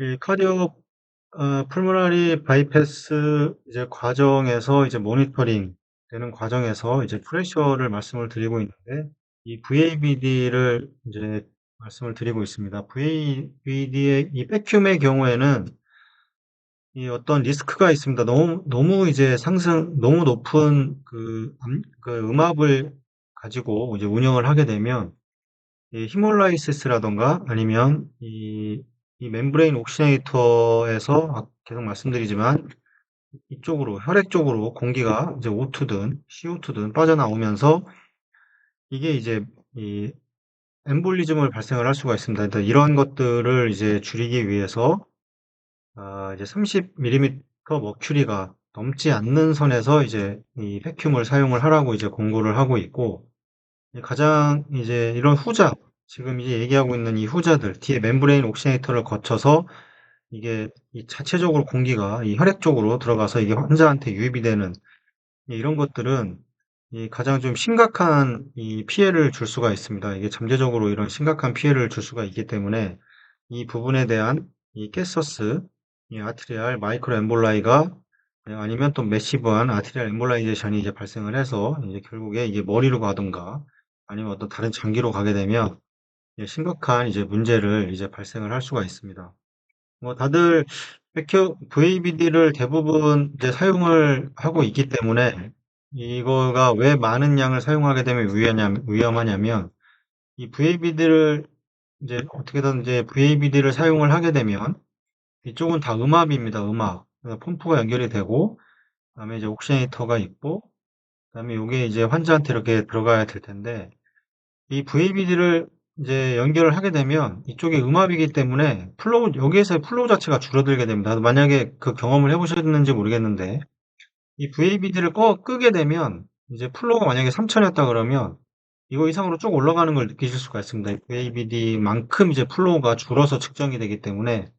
이 카디오 풀모나리 바이패스 이제 과정에서 이제 모니터링 되는 과정에서 이제 프레셔를 말씀을 드리고 있는데 이 VABD를 이제 말씀을 드리고 있습니다. VABD의 이 백큐의 경우에는 이 어떤 리스크가 있습니다. 너무 이제 너무 높은 그 음압을 가지고 이제 운영을 하게 되면 이 히몰라이시스라던가 아니면 이 멤브레인 옥시네이터에서 계속 말씀드리지만 이쪽으로 혈액 쪽으로 공기가 이제 O2든 CO2든 빠져나오면서 이게 이제 이 엠볼리즘을 발생을 할 수가 있습니다. 일단 이런 것들을 이제 줄이기 위해서 이제 30mm 머큐리가 넘지 않는 선에서 이제 이 백큐을 사용을 하라고 이제 공고를 하고 있고 가장 이제 이런 후자, 지금 이제 얘기하고 있는 이 후자들, 뒤에 멤브레인 옥시네이터를 거쳐서 이게 이 자체적으로 공기가 이 혈액 쪽으로 들어가서 이게 환자한테 유입이 되는 이런 것들은 이 가장 좀 심각한 이 피해를 줄 수가 있습니다. 이게 잠재적으로 이런 심각한 피해를 줄 수가 있기 때문에 이 부분에 대한 이 캐서스, 이 아트리알 마이크로 엠볼라이가 아니면 또 매시브한 아트리알 엠볼라이제이션이 이제 발생을 해서 이제 결국에 이게 머리로 가든가 아니면 어떤 다른 장기로 가게 되면 심각한 이제 문제를 이제 발생을 할 수가 있습니다. 뭐 다들 VABD를 대부분 이제 사용을 하고 있기 때문에 이거가 왜 많은 양을 사용하게 되면 위험하냐면 이 VABD를 이제 어떻게든 이제 VABD를 사용을 하게 되면 이쪽은 다 음압입니다. 음압. 그래서 펌프가 연결이 되고 그다음에 이제 옥시네이터가 있고 그다음에 요게 이제 환자한테 이렇게 들어가야 될 텐데 이 VABD를 이제 연결을 하게 되면 이쪽이 음압이기 때문에 여기에서의 플로우 자체가 줄어들게 됩니다. 만약에 그 경험을 해보셨는지 모르겠는데, 이 VABD를 끄게 되면, 이제 플로우가 만약에 3000이었다 그러면, 이거 이상으로 쭉 올라가는 걸 느끼실 수가 있습니다. VABD만큼 이제 플로우가 줄어서 측정이 되기 때문에,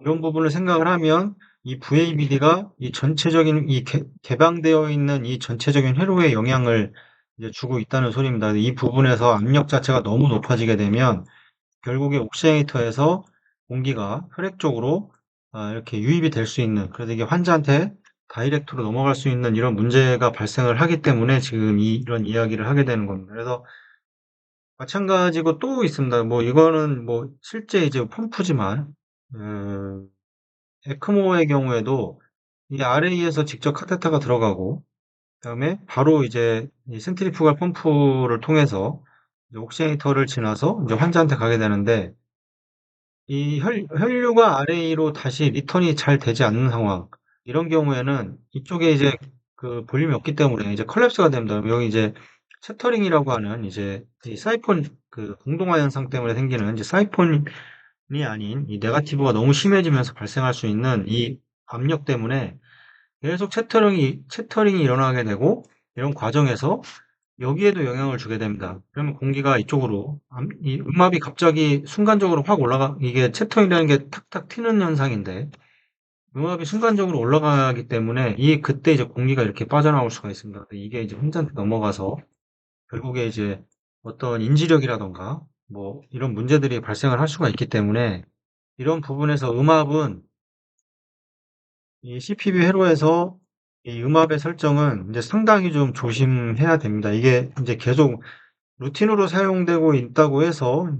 이런 부분을 생각을 하면, 이 VABD가 이 전체적인, 개방되어 있는 이 전체적인 회로에 영향을 이제 주고 있다는 소리입니다. 이 부분에서 압력 자체가 너무 높아지게 되면 결국에 옥시네이터에서 공기가 혈액 쪽으로 이렇게 유입이 될 수 있는, 그래서 이게 환자한테 다이렉트로 넘어갈 수 있는 이런 문제가 발생을 하기 때문에 지금 이런 이야기를 하게 되는 겁니다. 그래서 마찬가지고 또 있습니다. 뭐 이거는 뭐 실제 이제 펌프지만 에크모의 경우에도 이 RA에서 직접 카테터가 들어가고 그다음에 바로 이제 이 센트리푸갈 펌프를 통해서 이제 옥시네이터를 지나서 이제 환자한테 가게 되는데 이 혈류가 RA로 다시 리턴이 잘 되지 않는 상황. 이런 경우에는 이쪽에 이제 그 볼륨이 없기 때문에 이제 컬랩스가 됩니다. 여기 이제 채터링이라고 하는 이제 이 사이폰 그 공동화 현상 때문에 생기는 이제 사이폰이 아닌 이 네거티브가 너무 심해지면서 발생할 수 있는 이 압력 때문에 계속 채터링이 일어나게 되고 이런 과정에서 여기에도 영향을 주게 됩니다. 그러면 공기가 이쪽으로 이 음압이 갑자기 순간적으로 확 이게 채터링이라는 게 탁탁 튀는 현상인데 음압이 순간적으로 올라가기 때문에 그때 이제 공기가 이렇게 빠져나올 수가 있습니다. 이게 이제 환자한테 넘어가서 결국에 이제 어떤 인지력이라던가 뭐 이런 문제들이 발생을 할 수가 있기 때문에 이런 부분에서 음압은 이 CPV 회로에서 이 음압의 설정은 이제 상당히 좀 조심해야 됩니다. 이게 이제 계속 루틴으로 사용되고 있다고 해서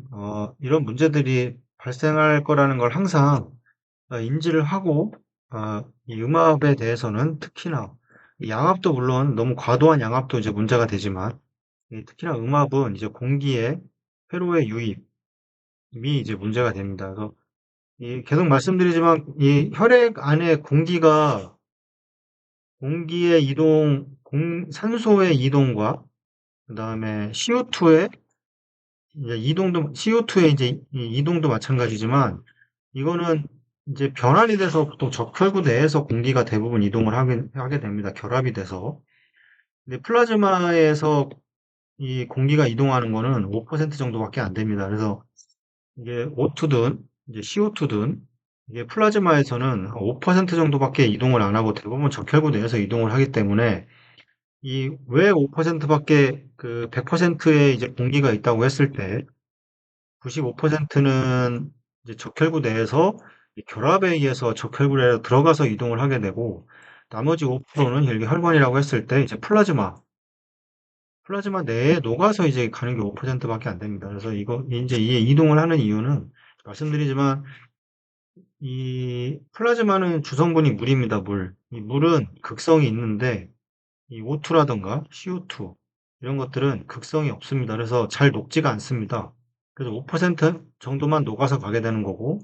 이런 문제들이 발생할 거라는 걸 항상 인지를 하고 이 음압에 대해서는 특히나 이 양압도 물론 너무 과도한 양압도 이제 문제가 되지만 특히나 음압은 이제 공기의 회로의 유입이 이제 문제가 됩니다. 그래서 계속 말씀드리지만 이 혈액 안에 공기의 산소의 이동과 그다음에 CO2의 이제 CO2의 이제 이동도 마찬가지지만 이거는 이제 변환이 돼서 보통 적혈구 내에서 공기가 대부분 이동을 하게 됩니다. 결합이 돼서. 근데 플라즈마에서 이 공기가 이동하는 거는 5% 정도밖에 안 됩니다. 그래서 이게 O2든 이제 CO2든 이게 플라즈마에서는 5% 정도밖에 이동을 안 하고 대부분 적혈구 내에서 이동을 하기 때문에 왜 5%밖에 100%의 이제 공기가 있다고 했을 때 95%는 이제 적혈구 내에서 이 결합에 의해서 적혈구에 들어가서 이동을 하게 되고, 나머지 5%는 이렇게 혈관이라고 했을 때 이제 플라즈마 내에 녹아서 이제 가는 게 5%밖에 안 됩니다. 그래서 이거 이제 이 이동을 하는 이유는 말씀드리지만 이 플라즈마는 주성분이 물입니다, 물. 이 물은 극성이 있는데 이 O2라든가 CO2 이런 것들은 극성이 없습니다. 그래서 잘 녹지가 않습니다. 그래서 5% 정도만 녹아서 가게 되는 거고,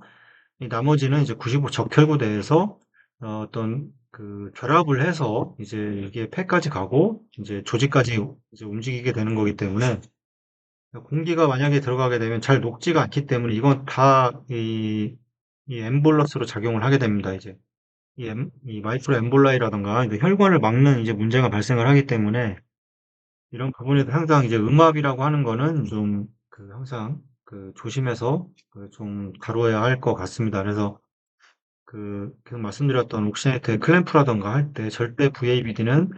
이 나머지는 이제 95 적혈구대에서 어떤 그 결합을 해서 이제 이게 폐까지 가고 이제 조직까지 이제 움직이게 되는 거기 때문에, 공기가 만약에 들어가게 되면 잘 녹지가 않기 때문에 이건 다 이 엠볼러스로 작용을 하게 됩니다. 이제 이 마이크로 엠볼라이라든가 이제 혈관을 막는 이제 문제가 발생을 하기 때문에 이런 부분에도 항상 이제 음압이라고 하는 거는 좀 그 항상 그 조심해서 그좀 다뤄야 할 것 같습니다. 그래서 계속 말씀드렸던 옥시네이트 클램프라던가 할 때 절대 VABD는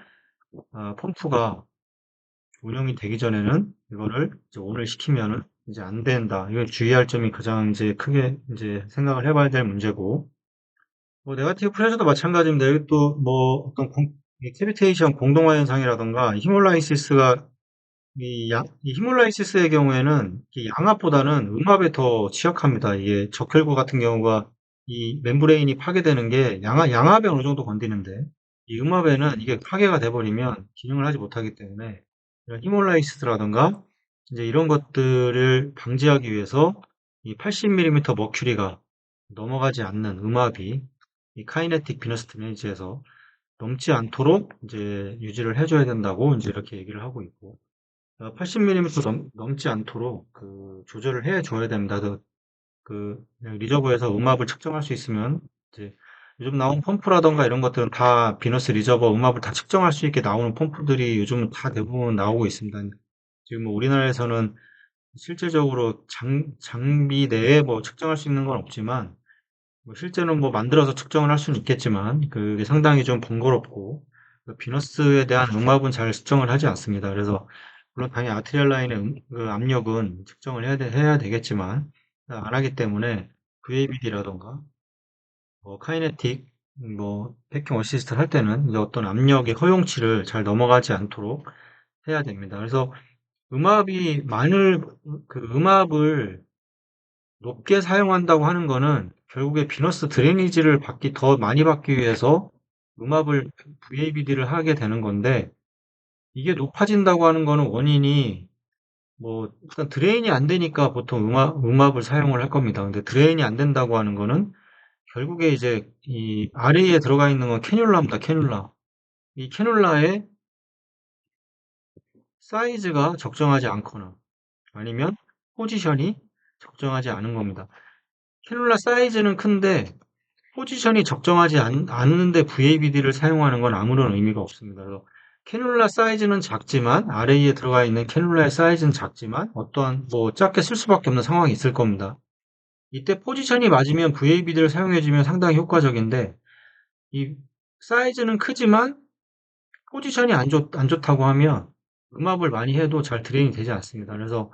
펌프가 운영이 되기 전에는 이거를 이제 온을 시키면은 이제 안 된다. 이걸 주의할 점이 가장 이제 크게 이제 생각을 해봐야 될 문제고, 뭐 네거티브 프레셔도 마찬가지입니다. 여기 또 뭐 어떤 이 캐비테이션 공동화 현상이라던가 히몰라이시스가 이 히몰라이시스의 경우에는 이 양압보다는 음압에 더 취약합니다. 이게 적혈구 같은 경우가 이 멤브레인이 파괴되는 게 양압에 어느 정도 건드리는데 이 음압에는 이게 파괴가 돼버리면 기능을 하지 못하기 때문에 이런 히몰라이시스라든가 이제 이런 것들을 방지하기 위해서 이 80mm 머큐리가 넘어가지 않는 음압이 이 카이네틱 비너스 드레인지에서 넘지 않도록 이제 유지를 해줘야 된다고 이제 이렇게 얘기를 하고 있고, 80mm 넘지 않도록 조절을 해줘야 됩니다. 그냥 리저버에서 음압을 측정할 수 있으면 이제 요즘 나온 펌프라던가 이런 것들은 다 비너스 리저버 음압을 다 측정할 수 있게 나오는 펌프들이 요즘 다 대부분 나오고 있습니다. 지금 뭐 우리나라에서는 실질적으로 장비 내에 뭐 측정할 수 있는 건 없지만 뭐 실제는 뭐 만들어서 측정을 할 수는 있겠지만 그게 상당히 좀 번거롭고 비너스에 대한 음압은 잘 측정을 하지 않습니다. 그래서 물론 당연히 아트리얼 라인의 그 압력은 측정을 해야 되겠지만 안 하기 때문에 VABD라던가 뭐 카이네틱 뭐 패킹 어시스트를 할 때는 이제 어떤 압력의 허용치를 잘 넘어가지 않도록 해야 됩니다. 그래서 음압을 높게 사용한다고 하는 거는 결국에 비너스 드레니지를 더 많이 받기 위해서 음압을 VABD를 하게 되는 건데, 이게 높아진다고 하는 거는 원인이 뭐 일단 드레인이 안 되니까 보통 음압을 사용을 할 겁니다. 근데 드레인이 안 된다고 하는 거는 결국에 이제 이 아래에 들어가 있는 건 캐뉼라입니다. 캐뉼라. 이 캐뉼라의 사이즈가 적정하지 않거나 아니면 포지션이 적정하지 않은 겁니다. 캐뉼라 사이즈는 큰데 포지션이 적정하지 않은데 VABD를 사용하는 건 아무런 의미가 없습니다. 그래서 캐뉼라 사이즈는 작지만 아래에 들어가 있는 캐뉼라의 사이즈는 작지만 어떠한 뭐 작게 쓸 수밖에 없는 상황이 있을 겁니다. 이때 포지션이 맞으면 VABD를 사용해주면 상당히 효과적인데 이 사이즈는 크지만 포지션이 안 좋다고 하면 음압을 많이 해도 잘 드레인이 되지 않습니다. 그래서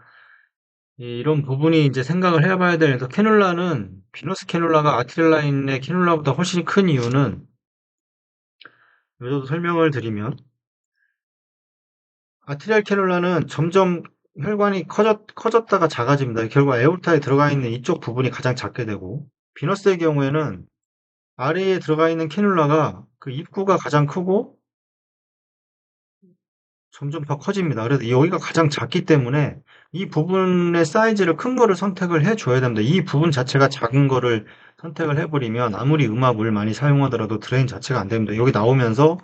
이런 부분이 이제 생각을 해봐야 되는데, 캐놀라는 비너스 캐놀라가 아트릴라인의 캐놀라보다 훨씬 큰 이유는 여기서도 설명을 드리면 아트리얼 캐놀라는 점점 혈관이 커졌다가 작아집니다. 결국 에오르타에 들어가 있는 이쪽 부분이 가장 작게 되고, 비너스의 경우에는 아래에 들어가 있는 캐놀라가 그 입구가 가장 크고 점점 더 커집니다. 그래서 여기가 가장 작기 때문에 이 부분의 사이즈를 큰 거를 선택을 해줘야 됩니다. 이 부분 자체가 작은 거를 선택을 해버리면 아무리 음압을 많이 사용하더라도 드레인 자체가 안 됩니다. 여기 나오면서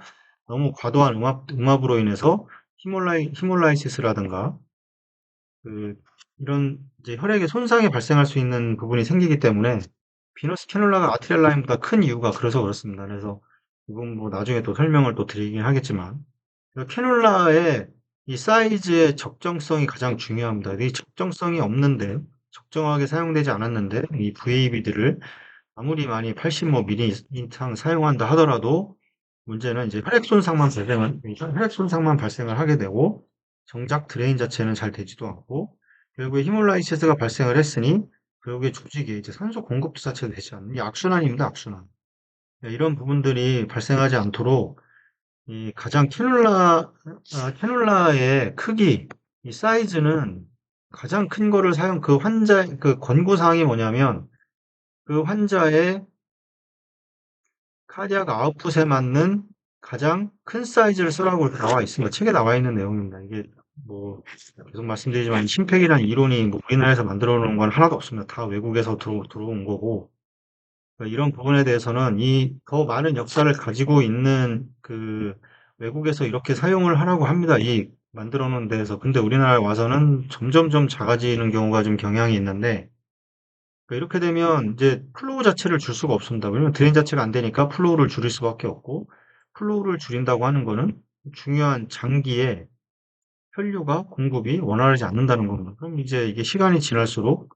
너무 과도한 음압으로 인해서 히몰라이시스라든가 그 이런 이제 혈액에 손상이 발생할 수 있는 부분이 생기기 때문에 비너스 캐놀라가 아트리얼 라인보다 큰 이유가 그래서 그렇습니다. 그래서 이건 뭐 나중에 또 설명을 또 드리긴 하겠지만, 캐놀라의 이 사이즈의 적정성이 가장 중요합니다. 이 적정성이 없는데, 적정하게 사용되지 않았는데, 이 VABD를 아무리 많이 80mm 이상 사용한다 하더라도 문제는 이제 혈액 손상만 발생을 하게 되고, 정작 드레인 자체는 잘 되지도 않고, 결국에 히몰라이시스가 발생을 했으니 외국의 조직에 이제 산소 공급도 자체가 되지 않는 이 악순환입니다, 악순환. 이런 부분들이 발생하지 않도록 이 가장 캐놀라의 크기, 이 사이즈는 가장 큰 거를 그 그 권고사항이 뭐냐면 그 환자의 카디악 아웃풋에 맞는 가장 큰 사이즈를 쓰라고 나와 있습니다. 책에 나와 있는 내용입니다. 이게 뭐 계속 말씀드리지만 심팩이라는 이론이 뭐 우리나라에서 만들어 놓은 건 하나도 없습니다. 다 외국에서 들어온 거고 그러니까 이런 부분에 대해서는 이 더 많은 역사를 가지고 있는 그 외국에서 이렇게 사용을 하라고 합니다. 이 만들어 놓은 데에서. 근데 우리나라에 와서는 점점점 작아지는 경우가 좀 경향이 있는데 그러니까 이렇게 되면 이제 플로우 자체를 줄 수가 없습니다. 왜냐면 드레인 자체가 안 되니까 플로우를 줄일 수밖에 없고 플로우를 줄인다고 하는 거는 중요한 장기에 혈류가 공급이 원활하지 않는다는 겁니다. 그럼 이제 이게 시간이 지날수록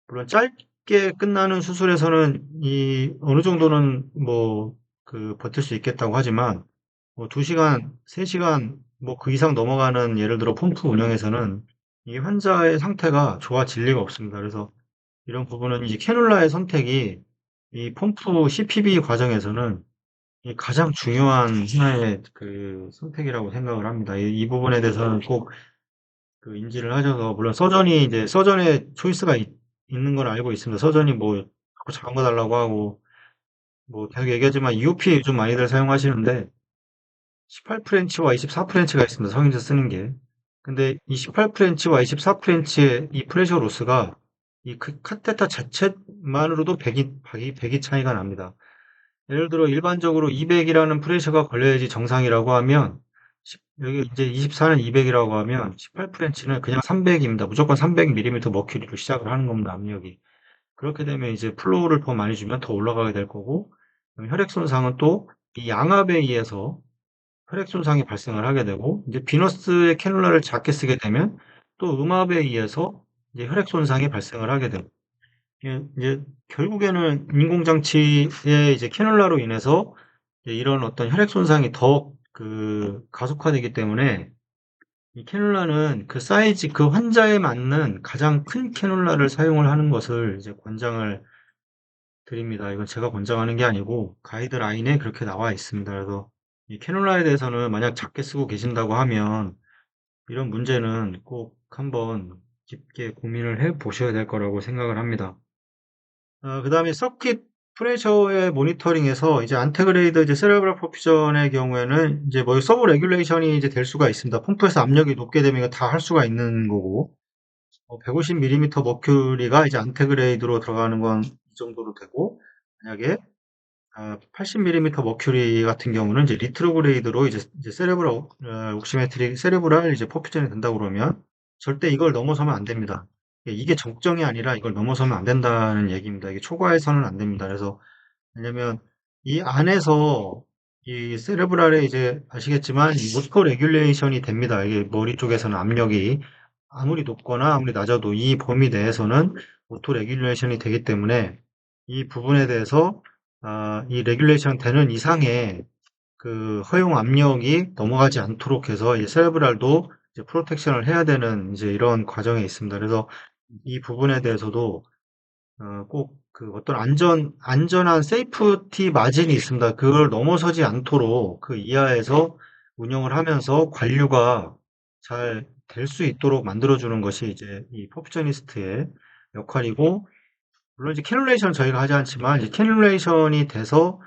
물론 짧게 끝나는 수술에서는 이 어느 정도는 뭐 그 버틸 수 있겠다고 하지만 뭐 2시간, 3시간 뭐 그 이상 넘어가는 예를 들어 펌프 운영에서는 이 환자의 상태가 좋아질 리가 없습니다. 그래서 이런 부분은 이제 캐놀라의 선택이 이 펌프 CPB 과정에서는 이 가장 중요한 하나의 그 선택이라고 생각을 합니다. 이 부분에 대해서는 꼭 그 인지를 하셔서 물론 서전의 초이스가 있는 걸 알고 있습니다. 서전이 뭐 자꾸 작은 거 달라고 하고 뭐 계속 얘기하지만 EOP 요즘 많이들 사용하시는데 18프렌치와 24프렌치가 있습니다. 성인들 쓰는 게. 근데 이 18프렌치와 24프렌치의 이 프레셔 로스가 이 카테터 자체만으로도 100이 차이가 납니다. 예를 들어 일반적으로 200이라는 프레셔가 걸려야지 정상이라고 하면 여기 이제 24는 200이라고 하면 18프렌치는 그냥 300입니다. 무조건 300mm 머큐리로 시작을 하는 겁니다. 압력이. 그렇게 되면 이제 플로우를 더 많이 주면 더 올라가게 될 거고 혈액 손상은 또 이 양압에 의해서 혈액 손상이 발생을 하게 되고 이제 비너스의 캐놀라를 작게 쓰게 되면 또 음압에 의해서 이제 혈액 손상이 발생을 하게 되고 이제 결국에는 인공장치의 이제 캐놀라로 인해서 이제 이런 어떤 혈액 손상이 더 그 가속화되기 때문에 이 캐놀라는 그 사이즈 그 환자에 맞는 가장 큰 캐놀라를 사용을 하는 것을 이제 권장을 드립니다. 이건 제가 권장하는 게 아니고 가이드라인에 그렇게 나와 있습니다. 그래서 이 캐놀라에 대해서는 만약 작게 쓰고 계신다고 하면 이런 문제는 꼭 한번 깊게 고민을 해 보셔야 될 거라고 생각을 합니다. 그다음에 서킷 프레셔의 모니터링에서 이제 안테그레이드 이제 세레브럴 퍼퓨전의 경우에는 이제 뭐 서브 레귤레이션이 이제 될 수가 있습니다. 펌프에서 압력이 높게 되면 이거 다 할 수가 있는 거고 150mm 머큐리가 이제 안테그레이드로 들어가는 건 이 정도로 되고 만약에 80mm 머큐리 같은 경우는 이제 리트로그레이드로 이제 옥시메트릭 세레브랄 이제 퍼퓨전이 된다고 그러면 절대 이걸 넘어서면 안 됩니다. 이게 적정이 아니라 이걸 넘어서면 안 된다는 얘기입니다. 이게 초과해서는 안 됩니다. 그래서 왜냐면 이 안에서 이 세레브랄에 이제 아시겠지만 이 오토 레귤레이션이 됩니다. 이게 머리 쪽에서는 압력이 아무리 높거나 아무리 낮아도 이 범위 내에서는 오토 레귤레이션이 되기 때문에 이 부분에 대해서 이 레귤레이션 되는 이상의 그 허용 압력이 넘어가지 않도록 해서 이 세레브랄도 이제 프로텍션을 해야 되는 이제 이런 과정에 있습니다. 그래서 이 부분에 대해서도 꼭 그 어떤 안전한 세이프티 마진이 있습니다. 그걸 넘어서지 않도록 그 이하에서 운영을 하면서 관리가 잘 될 수 있도록 만들어주는 것이 이제 이 퍼퓨저니스트의 역할이고, 물론 이제 캐놀레이션 저희가 하지 않지만, 이제 캐놀레이션이 돼서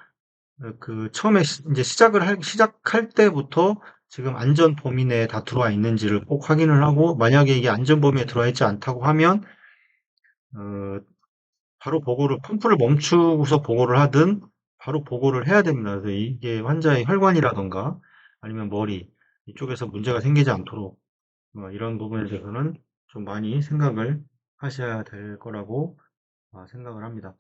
그 처음에 이제 시작할 때부터 지금 안전 범위 내에 다 들어와 있는지를 꼭 확인을 하고, 만약에 이게 안전 범위에 들어와 있지 않다고 하면, 어, 바로 펌프를 멈추고서 보고를 하든 바로 보고를 해야 됩니다. 그래서 이게 환자의 혈관이라던가 아니면 머리 이쪽에서 문제가 생기지 않도록 이런 부분에 대해서는 좀 많이 생각을 하셔야 될 거라고 생각을 합니다.